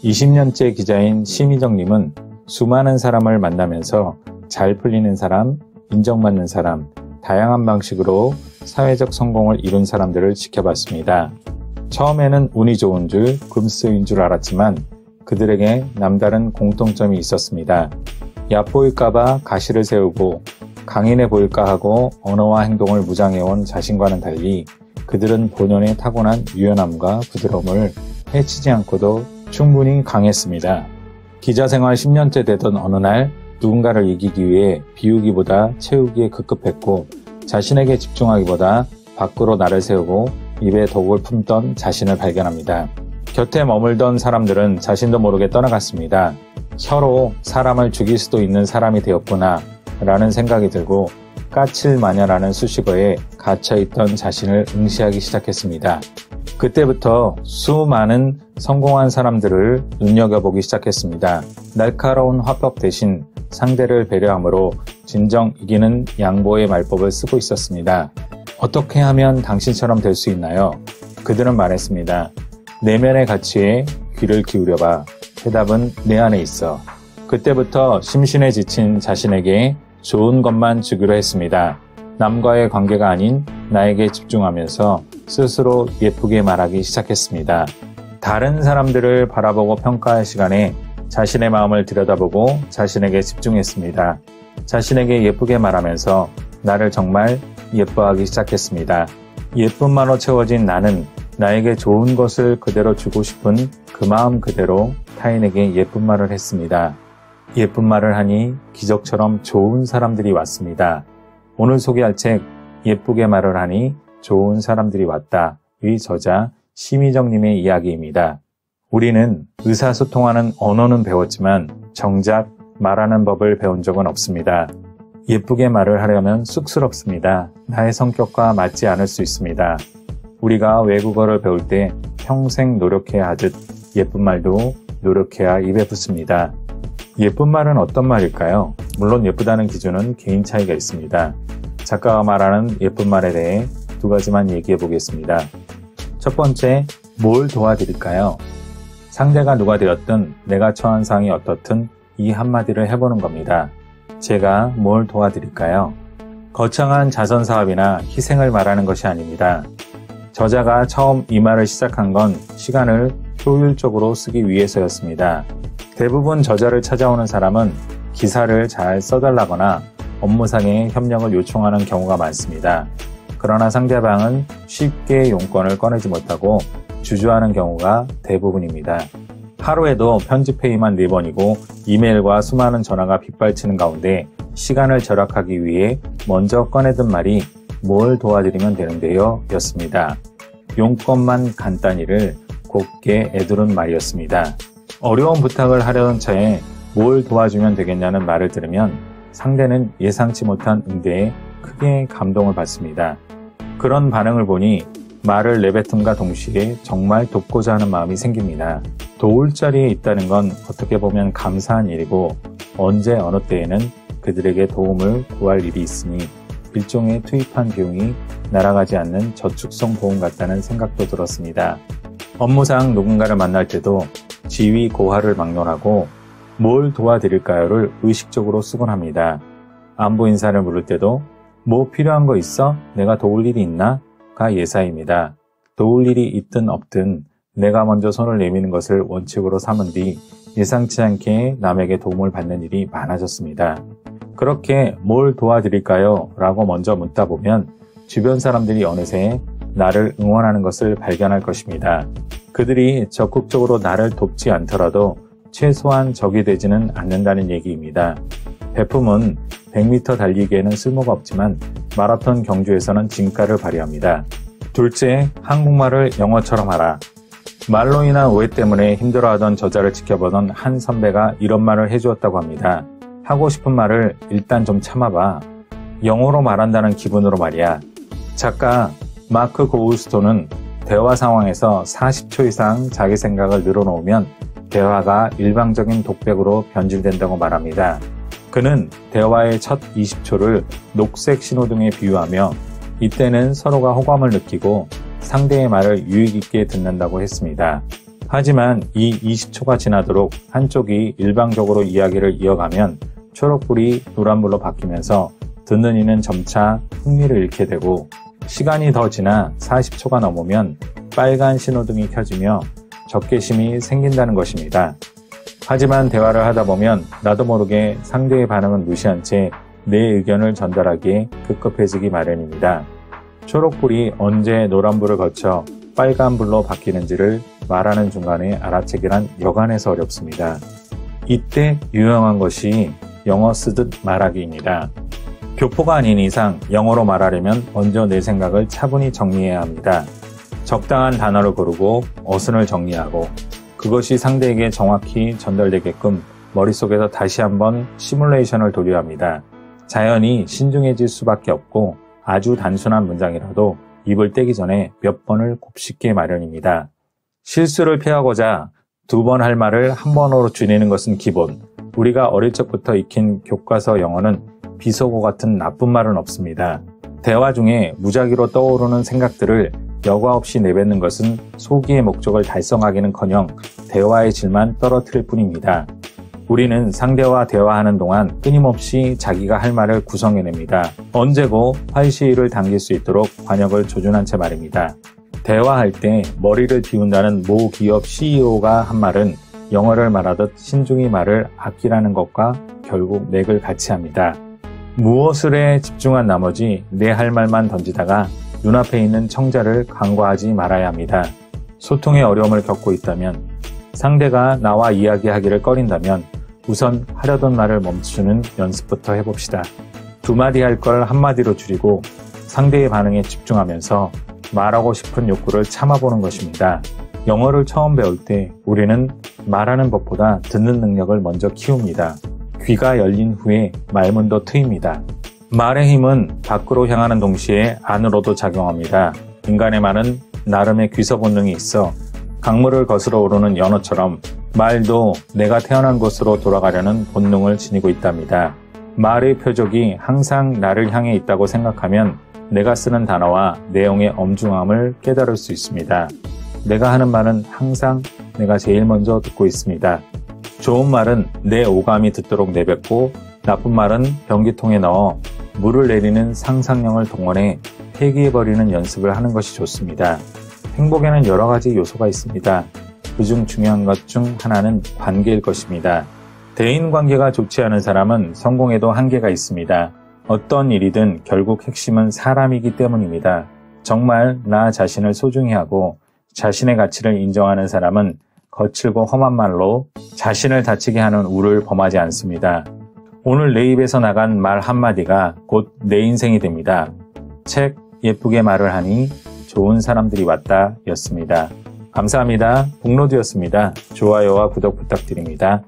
20년째 기자인 심희정님은 수많은 사람을 만나면서 잘 풀리는 사람, 인정받는 사람, 다양한 방식으로 사회적 성공을 이룬 사람들을 지켜봤습니다. 처음에는 운이 좋은 줄, 금수인 줄 알았지만 그들에게 남다른 공통점이 있었습니다. 얕보일까봐 가시를 세우고 강인해 보일까 하고 언어와 행동을 무장해온 자신과는 달리 그들은 본연의 타고난 유연함과 부드러움을 해치지 않고도 충분히 강했습니다. 기자 생활 10년째 되던 어느 날 누군가를 이기기 위해 비우기보다 채우기에 급급했고 자신에게 집중하기보다 밖으로 나를 세우고 입에 독을 품던 자신을 발견합니다. 곁에 머물던 사람들은 자신도 모르게 떠나갔습니다. 서로 사람을 죽일 수도 있는 사람이 되었구나 라는 생각이 들고 까칠마녀라는 수식어에 갇혀있던 자신을 응시하기 시작했습니다. 그때부터 수많은 성공한 사람들을 눈여겨보기 시작했습니다. 날카로운 화법 대신 상대를 배려함으로 진정 이기는 양보의 말법을 쓰고 있었습니다. 어떻게 하면 당신처럼 될 수 있나요? 그들은 말했습니다. 내면의 가치에 귀를 기울여봐. 대답은 내 안에 있어. 그때부터 심신에 지친 자신에게 좋은 것만 주기로 했습니다. 남과의 관계가 아닌 나에게 집중하면서 스스로 예쁘게 말하기 시작했습니다. 다른 사람들을 바라보고 평가할 시간에 자신의 마음을 들여다보고 자신에게 집중했습니다. 자신에게 예쁘게 말하면서 나를 정말 예뻐하기 시작했습니다. 예쁨만으로 채워진 나는 나에게 좋은 것을 그대로 주고 싶은 그 마음 그대로 타인에게 예쁜 말을 했습니다. 예쁜 말을 하니 기적처럼 좋은 사람들이 왔습니다. 오늘 소개할 책 예쁘게 말을 하니 좋은 사람들이 왔다의 저자 심희정님의 이야기입니다. 우리는 의사소통하는 언어는 배웠지만 정작 말하는 법을 배운 적은 없습니다. 예쁘게 말을 하려면 쑥스럽습니다. 나의 성격과 맞지 않을 수 있습니다. 우리가 외국어를 배울 때 평생 노력해야 하듯 예쁜 말도 노력해야 입에 붙습니다. 예쁜 말은 어떤 말일까요? 물론 예쁘다는 기준은 개인 차이가 있습니다. 작가가 말하는 예쁜 말에 대해 두 가지만 얘기해 보겠습니다. 첫 번째, 뭘 도와드릴까요? 상대가 누가 되었든 내가 처한 상황이 어떻든 이 한마디를 해보는 겁니다. 제가 뭘 도와드릴까요? 거창한 자선사업이나 희생을 말하는 것이 아닙니다. 저자가 처음 이 말을 시작한 건 시간을 효율적으로 쓰기 위해서였습니다. 대부분 저자를 찾아오는 사람은 기사를 잘 써달라거나 업무상의 협력을 요청하는 경우가 많습니다. 그러나 상대방은 쉽게 용건을 꺼내지 못하고 주저하는 경우가 대부분입니다. 하루에도 편집회의만 4번이고 이메일과 수많은 전화가 빗발치는 가운데 시간을 절약하기 위해 먼저 꺼내든 말이 뭘 도와드리면 되는데요 였습니다. 용건만 간단히를 곱게 애두른 말이었습니다. 어려운 부탁을 하려던 차에 뭘 도와주면 되겠냐는 말을 들으면 상대는 예상치 못한 응대에 크게 감동을 받습니다. 그런 반응을 보니 말을 내뱉음과 동시에 정말 돕고자 하는 마음이 생깁니다. 도울 자리에 있다는 건 어떻게 보면 감사한 일이고 언제 어느 때에는 그들에게 도움을 구할 일이 있으니 일종의 투입한 비용이 날아가지 않는 저축성 보험 같다는 생각도 들었습니다. 업무상 누군가를 만날 때도 지위 고하를 막론하고 뭘 도와드릴까요를 의식적으로 쓰곤 합니다. 안부 인사를 물을 때도 뭐 필요한 거 있어? 내가 도울 일이 있나? 가 예사입니다. 도울 일이 있든 없든 내가 먼저 손을 내미는 것을 원칙으로 삼은 뒤 예상치 않게 남에게 도움을 받는 일이 많아졌습니다. 그렇게 뭘 도와드릴까요? 라고 먼저 묻다 보면 주변 사람들이 어느새 나를 응원하는 것을 발견할 것입니다. 그들이 적극적으로 나를 돕지 않더라도 최소한 적이 되지는 않는다는 얘기입니다. 베품은 100m 달리기에는 쓸모가 없지만 마라톤 경주에서는 진가를 발휘합니다. 둘째, 한국말을 영어처럼 하라. 말로 인한 오해 때문에 힘들어하던 저자를 지켜보던 한 선배가 이런 말을 해주었다고 합니다. 하고 싶은 말을 일단 좀 참아봐. 영어로 말한다는 기분으로 말이야. 작가 마크 고울스톤은 대화 상황에서 40초 이상 자기 생각을 늘어놓으면 대화가 일방적인 독백으로 변질된다고 말합니다. 그는 대화의 첫 20초를 녹색 신호등에 비유하며 이때는 서로가 호감을 느끼고 상대의 말을 유익 있게 듣는다고 했습니다. 하지만 이 20초가 지나도록 한쪽이 일방적으로 이야기를 이어가면 초록불이 노란불로 바뀌면서 듣는 이는 점차 흥미를 잃게 되고, 시간이 더 지나 40초가 넘으면 빨간 신호등이 켜지며 적개심이 생긴다는 것입니다. 하지만 대화를 하다 보면 나도 모르게 상대의 반응은 무시한 채 내 의견을 전달하기에 급급해지기 마련입니다. 초록불이 언제 노란불을 거쳐 빨간불로 바뀌는지를 말하는 중간에 알아채기란 여간해서 어렵습니다. 이때 유용한 것이 영어 쓰듯 말하기입니다. 교포가 아닌 이상 영어로 말하려면 먼저 내 생각을 차분히 정리해야 합니다. 적당한 단어를 고르고 어순을 정리하고 그것이 상대에게 정확히 전달되게끔 머릿속에서 다시 한번 시뮬레이션을 돌려야 합니다. 자연히 신중해질 수밖에 없고 아주 단순한 문장이라도 입을 떼기 전에 몇 번을 곱씹게 마련입니다. 실수를 피하고자 2번 할 말을 한 번으로 줄이는 것은 기본. 우리가 어릴 적부터 익힌 교과서 영어는 비속어 같은 나쁜 말은 없습니다. 대화 중에 무작위로 떠오르는 생각들을 여과 없이 내뱉는 것은 소기의 목적을 달성하기는커녕 대화의 질만 떨어뜨릴 뿐입니다. 우리는 상대와 대화하는 동안 끊임없이 자기가 할 말을 구성해냅니다. 언제고 활시위를 당길 수 있도록 관역을 조준한 채 말입니다. 대화할 때 머리를 비운다는 모 기업 CEO가 한 말은 영어를 말하듯 신중히 말을 아끼라는 것과 결국 맥을 같이 합니다. 무엇을에 집중한 나머지 내 할 말만 던지다가 눈앞에 있는 청자를 간과하지 말아야 합니다. 소통에 어려움을 겪고 있다면, 상대가 나와 이야기하기를 꺼린다면 우선 하려던 말을 멈추는 연습부터 해봅시다. 2마디 할 걸 1마디로 줄이고 상대의 반응에 집중하면서 말하고 싶은 욕구를 참아보는 것입니다. 영어를 처음 배울 때 우리는 말하는 법보다 듣는 능력을 먼저 키웁니다. 귀가 열린 후에 말문도 트입니다. 말의 힘은 밖으로 향하는 동시에 안으로도 작용합니다. 인간의 말은 나름의 귀서 본능이 있어 강물을 거슬러 오르는 연어처럼 말도 내가 태어난 곳으로 돌아가려는 본능을 지니고 있답니다. 말의 표적이 항상 나를 향해 있다고 생각하면 내가 쓰는 단어와 내용의 엄중함을 깨달을 수 있습니다. 내가 하는 말은 항상 내가 제일 먼저 듣고 있습니다. 좋은 말은 내 오감이 듣도록 내뱉고, 나쁜 말은 변기통에 넣어 물을 내리는 상상력을 동원해 폐기해버리는 연습을 하는 것이 좋습니다. 행복에는 여러 가지 요소가 있습니다. 그중 중요한 것 중 하나는 관계일 것입니다. 대인관계가 좋지 않은 사람은 성공에도 한계가 있습니다. 어떤 일이든 결국 핵심은 사람이기 때문입니다. 정말 나 자신을 소중히 하고 자신의 가치를 인정하는 사람은 거칠고 험한 말로 자신을 다치게 하는 우를 범하지 않습니다. 오늘 내 입에서 나간 말 한마디가 곧 내 인생이 됩니다. 책 예쁘게 말을 하니 좋은 사람들이 왔다 였습니다. 감사합니다. 북로드였습니다. 좋아요와 구독 부탁드립니다.